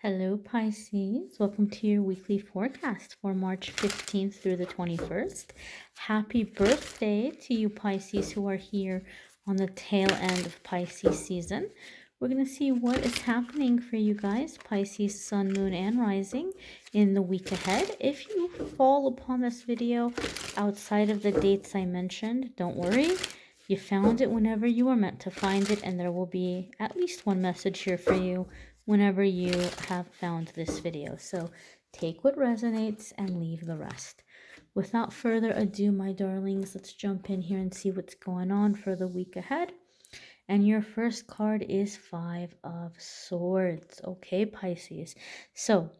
Hello, Pisces. Welcome to your weekly forecast for March 15th through the 21st. Happy birthday to you, Pisces, who are here on the tail end of Pisces season. We're going to see what is happening for you guys, Pisces, Sun, Moon, and Rising, in the week ahead. If you fall upon this video outside of the dates I mentioned, don't worry. You found it whenever you were meant to find it, and there will be at least one message here for you whenever you have found this video. So take what resonates and leave the rest. Without further ado, my darlings, let's jump in here and see what's going on for the week ahead. And your first card is Five of Swords. Okay, Pisces. So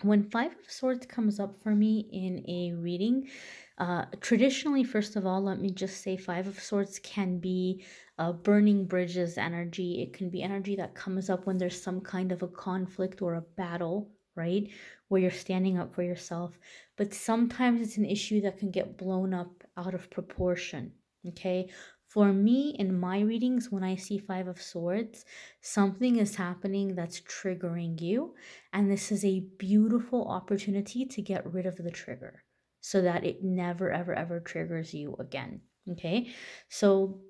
when Five of Swords comes up for me in a reading, traditionally, first of all, let me just say Five of Swords can be burning bridges energy. It can be energy that comes up when there's some kind of a conflict or a battle, right? Where you're standing up for yourself. But sometimes it's an issue that can get blown up out of proportion, okay? For me, in my readings, when I see Five of Swords, something is happening that's triggering you. And this is a beautiful opportunity to get rid of the trigger so that it never, ever, ever triggers you again. Okay. So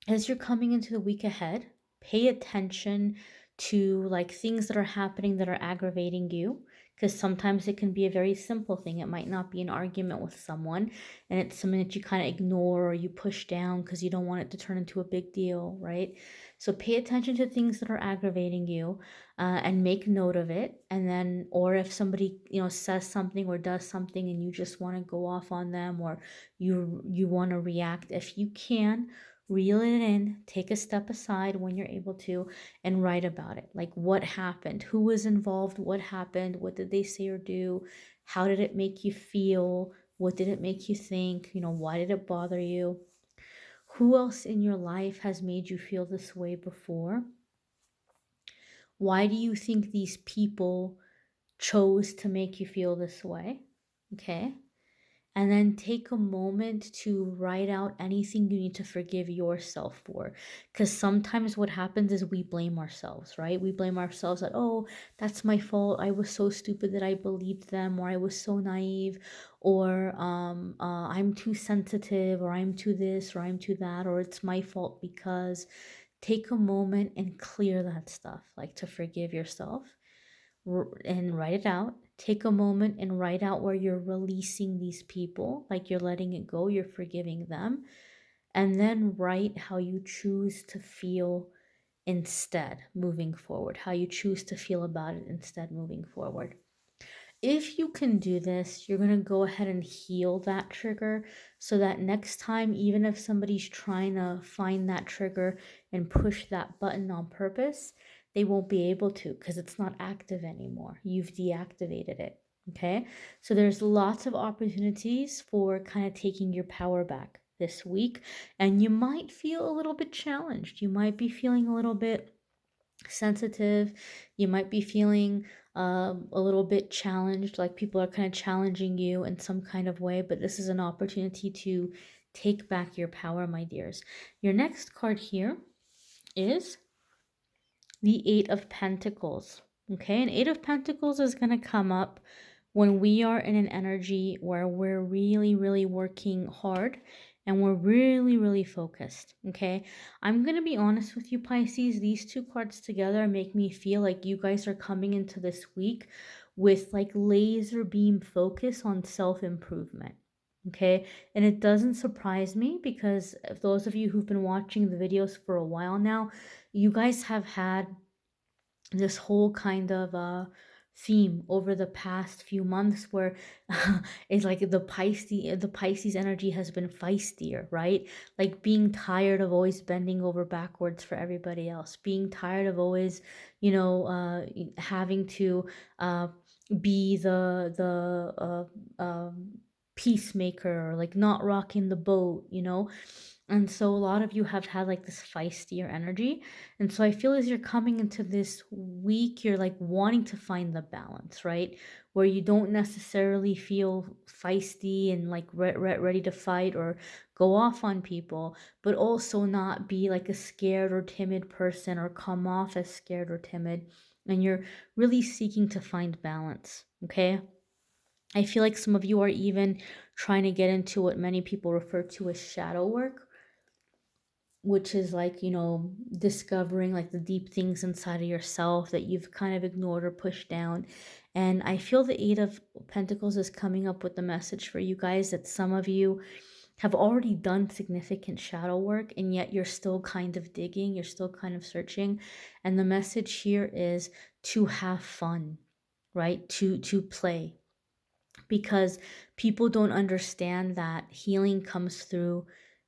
as you're coming into the week ahead, pay attention to like things that are happening that are aggravating you, because sometimes it can be a very simple thing. It might not be an argument with someone, and it's something that you kind of ignore or you push down because you don't want it to turn into a big deal, right? So pay attention to things that are aggravating you, and make note of it. And then, or if somebody says something or does something and you just want to go off on them, or you want to react, if you can, reel it in, take a step aside when you're able to, and write about it. Like, what happened? Who was involved? What happened? What did they say or do? How did it make you feel? What did it make you think? Why did it bother you? Who else in your life has made you feel this way before? Why do you think these people chose to make you feel this way? Okay. And then take a moment to write out anything you need to forgive yourself for. Because sometimes what happens is we blame ourselves, right? We blame ourselves that, oh, that's my fault. I was so stupid that I believed them, or I was so naive, or I'm too sensitive, or I'm too this, or I'm too that, or it's my fault because. Take a moment and clear that stuff, like to forgive yourself and write it out. Take a moment and write out where you're releasing these people, like you're letting it go, you're forgiving them. And then write how you choose to feel instead moving forward, how you choose to feel about it instead moving forward. If you can do this, you're going to go ahead and heal that trigger so that next time, even if somebody's trying to find that trigger and push that button on purpose, they won't be able to because it's not active anymore. You've deactivated it. Okay. So there's lots of opportunities for kind of taking your power back this week. And you might feel a little bit challenged. You might be feeling a little bit sensitive. You might be feeling a little bit challenged, like people are kind of challenging you in some kind of way, but this is an opportunity to take back your power, my dears. Your next card here is the Eight of Pentacles. Okay, and Eight of Pentacles is going to come up when we are in an energy where we're really, really working hard and we're really, really focused. Okay, I'm going to be honest with you, Pisces. These two cards together make me feel like you guys are coming into this week with like laser beam focus on self-improvement. Okay, and it doesn't surprise me because those of you who've been watching the videos for a while now, you guys have had this whole kind of theme over the past few months where it's like the Pisces energy has been feistier, right? Like being tired of always bending over backwards for everybody else, being tired of always, having to be the peacemaker, or like not rocking the boat. And so a lot of you have had like this feistier energy. And so I feel as you're coming into this week, you're like wanting to find the balance, right? Where you don't necessarily feel feisty and like ready to fight or go off on people, but also not be like a scared or timid person or come off as scared or timid. and you're really seeking to find balance. Okay. I feel like some of you are even trying to get into what many people refer to as shadow work, which is like, discovering like the deep things inside of yourself that you've kind of ignored or pushed down. And I feel the Eight of Pentacles is coming up with the message for you guys that some of you have already done significant shadow work, and yet you're still kind of digging, you're still kind of searching. And the message here is to have fun, right? To play, because people don't understand that healing comes through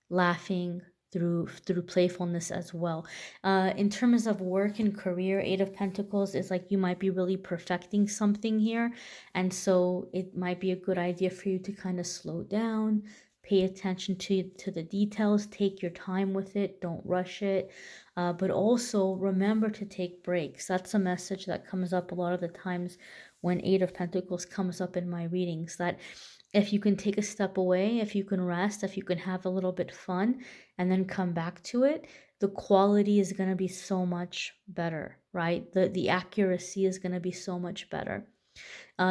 laughing, through playfulness as well. In terms of work and career, Eight of Pentacles is like you might be really perfecting something here, and so it might be a good idea for you to kind of slow down, pay attention to the details, take your time with it, don't rush it, but also remember to take breaks. That's a message that comes up a lot of the times when Eight of Pentacles comes up in my readings, that if you can take a step away, if you can rest, if you can have a little bit fun and then come back to it, the quality is going to be so much better, right? The accuracy is going to be so much better.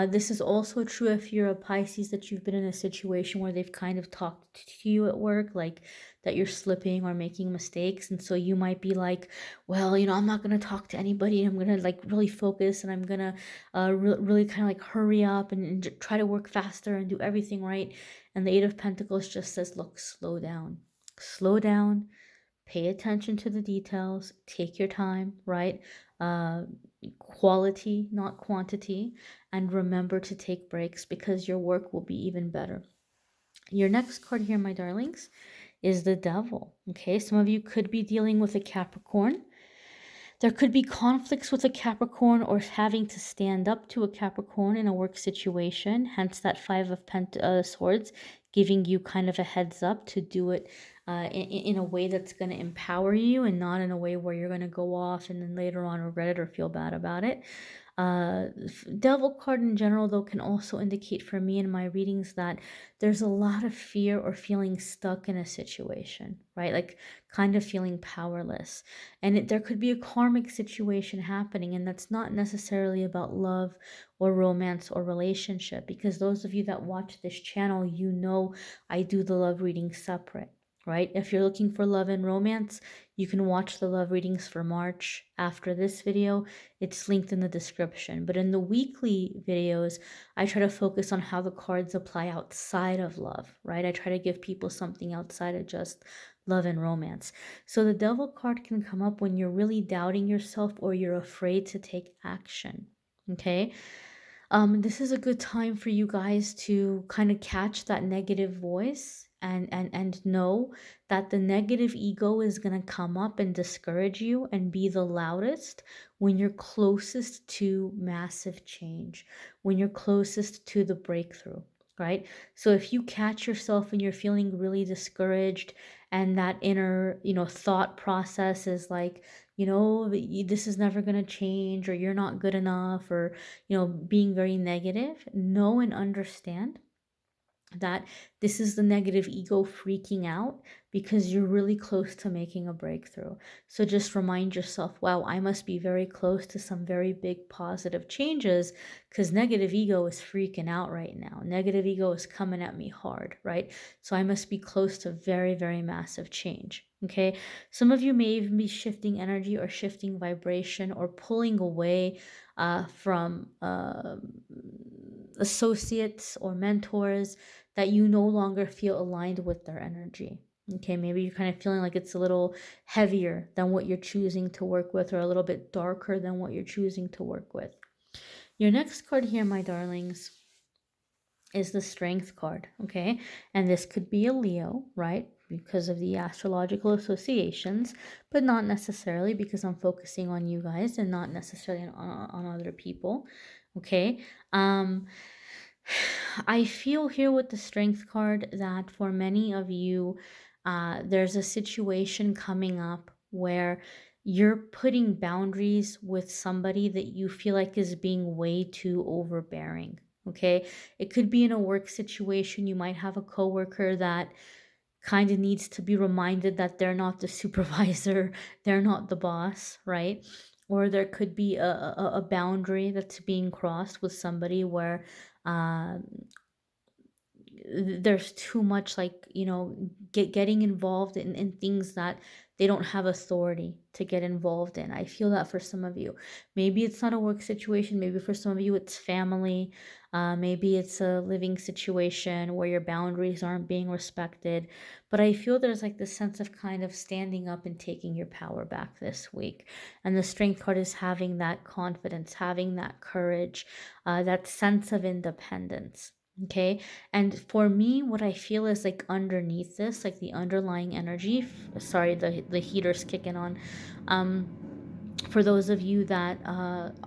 This is also true if you're a Pisces, that you've been in a situation where they've kind of talked to you at work, like that you're slipping or making mistakes. And so you might be like, well, I'm not going to talk to anybody. I'm going to like really focus, and I'm going to really kind of like hurry up and try to work faster and do everything right. And the Eight of Pentacles just says, look, slow down, pay attention to the details, take your time, right? Quality, not quantity, and remember to take breaks because your work will be even better. Your next card here, my darlings, is the Devil. Okay, some of you could be dealing with a Capricorn. There could be conflicts with a Capricorn or having to stand up to a Capricorn in a work situation, hence that Five of Swords, giving you kind of a heads up to do it in a way that's going to empower you, and not in a way where you're going to go off and then later on regret it or feel bad about it. Devil card in general, though, can also indicate for me in my readings that there's a lot of fear or feeling stuck in a situation, right? Like kind of feeling powerless. And there could be a karmic situation happening, and that's not necessarily about love or romance or relationship, because those of you that watch this channel, I do the love reading separate. Right? If you're looking for love and romance, you can watch the love readings for March after this video. It's linked in the description. But in the weekly videos, I try to focus on how the cards apply outside of love, right? I try to give people something outside of just love and romance. So the Devil card can come up when you're really doubting yourself or you're afraid to take action, okay? This is a good time for you guys to kind of catch that negative voice and know that the negative ego is going to come up and discourage you and be the loudest when you're closest to massive change, when you're closest to the breakthrough, right? So if you catch yourself and you're feeling really discouraged, and that inner, thought process is like, this is never going to change, or you're not good enough, or being very negative, know and understand that this is the negative ego freaking out because you're really close to making a breakthrough. So just remind yourself, wow, I must be very close to some very big positive changes, because negative ego is freaking out right now. Negative ego is coming at me hard, right? So I must be close to very, very massive change. Okay, some of you may even be shifting energy or shifting vibration or pulling away from associates or mentors that you no longer feel aligned with their energy. Okay, maybe you're kind of feeling like it's a little heavier than what you're choosing to work with, or a little bit darker than what you're choosing to work with. Your next card here, my darlings, is the Strength card, okay? And this could be a Leo, right? Because of the astrological associations, but not necessarily, because I'm focusing on you guys and not necessarily on other people, okay? I feel here with the Strength card that for many of you, there's a situation coming up where you're putting boundaries with somebody that you feel like is being way too overbearing. Okay, it could be in a work situation. You might have a coworker that kind of needs to be reminded that they're not the supervisor, they're not the boss, right? or there could be a boundary that's being crossed with somebody where um there's too much, like, getting involved in things that they don't have authority to get involved in. I feel that for some of you, maybe it's not a work situation, maybe for some of you it's family, maybe it's a living situation where your boundaries aren't being respected. But I feel there's like this sense of kind of standing up and taking your power back this week, and the strength card is having that confidence, having that courage, that sense of independence. Okay. And for me, what I feel is like underneath this, like the underlying energy, sorry, the heater's kicking on. For those of you that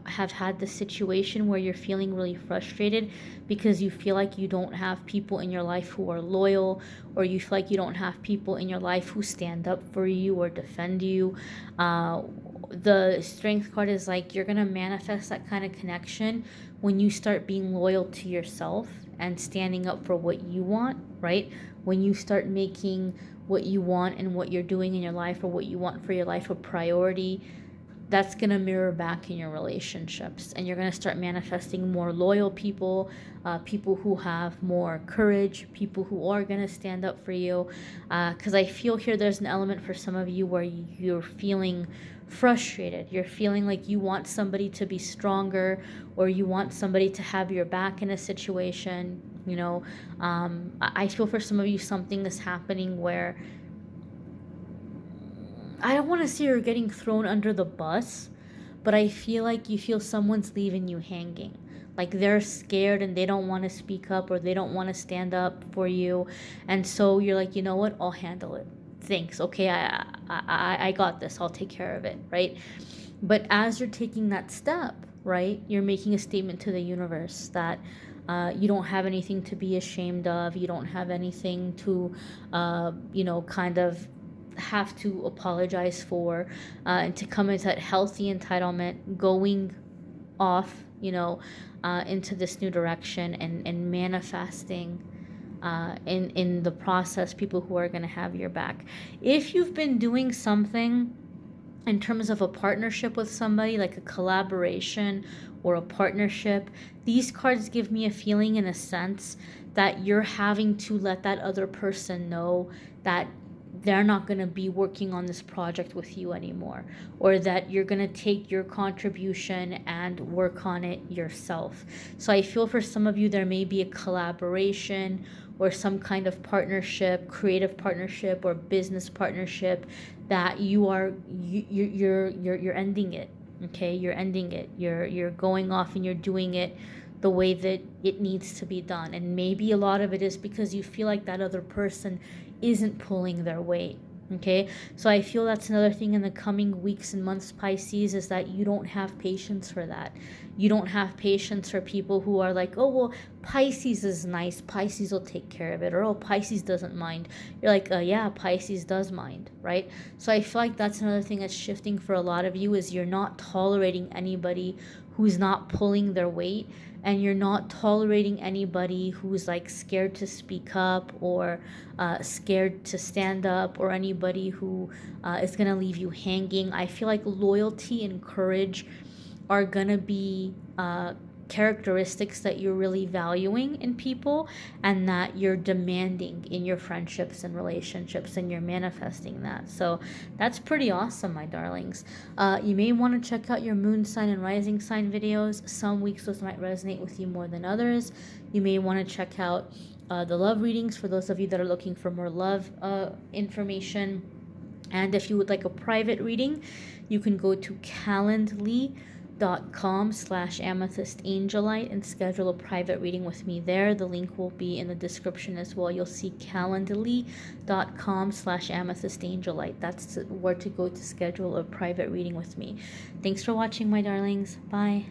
have had the situation where you're feeling really frustrated because you feel like you don't have people in your life who are loyal, or you feel like you don't have people in your life who stand up for you or defend you, the strength card is like you're gonna manifest that kind of connection when you start being loyal to yourself and standing up for what you want, right? When you start making what you want and what you're doing in your life, or what you want for your life, a priority, that's going to mirror back in your relationships, and you're going to start manifesting more loyal people, people who have more courage, people who are going to stand up for you, because I feel here there's an element for some of you where you're feeling frustrated, you're feeling like you want somebody to be stronger, or you want somebody to have your back in a situation. I feel for some of you something is happening where I don't want to say you're getting thrown under the bus, but I feel like you feel someone's leaving you hanging. Like they're scared and they don't want to speak up, or they don't want to stand up for you. And so you're like, you know what? I'll handle it. Thanks. Okay, I got this. I'll take care of it, right? But as you're taking that step, right, you're making a statement to the universe that you don't have anything to be ashamed of. You don't have anything to, kind of have to apologize for, and to come into that healthy entitlement, going off, into this new direction, and manifesting in the process people who are going to have your back. If you've been doing something in terms of a partnership with somebody, like a collaboration or a partnership, these cards give me a feeling, in a sense, that you're having to let that other person know that they're not going to be working on this project with you anymore, or that you're going to take your contribution and work on it yourself. So I feel for some of you there may be a collaboration or some kind of partnership, creative partnership or business partnership, that you're ending it. Okay, you're ending it. You're going off and you're doing it the way that it needs to be done. And maybe a lot of it is because you feel like that other person isn't pulling their weight. Okay, so I feel that's another thing in the coming weeks and months, Pisces, is that you don't have patience for that. You don't have patience for people who are like, oh, well, Pisces is nice, Pisces will take care of it, or oh, Pisces doesn't mind. You're like, yeah, Pisces does mind, right? So I feel like that's another thing that's shifting for a lot of you, is you're not tolerating anybody who's not pulling their weight, and you're not tolerating anybody who's like scared to speak up, or scared to stand up, or anybody who is going to leave you hanging. I feel like loyalty and courage are going to be characteristics that you're really valuing in people, and that you're demanding in your friendships and relationships, and you're manifesting that. So that's pretty awesome, my darlings. You may want to check out your moon sign and rising sign videos. Some weeks those might resonate with you more than others. You may want to check out the love readings for those of you that are looking for more love information. And if you would like a private reading, you can go to calendly.com/amethystangelite and schedule a private reading with me there. The link will be in the description as well. You'll see calendly.com/amethystangelite. That's where to go to schedule a private reading with me. Thanks for watching, my darlings. Bye.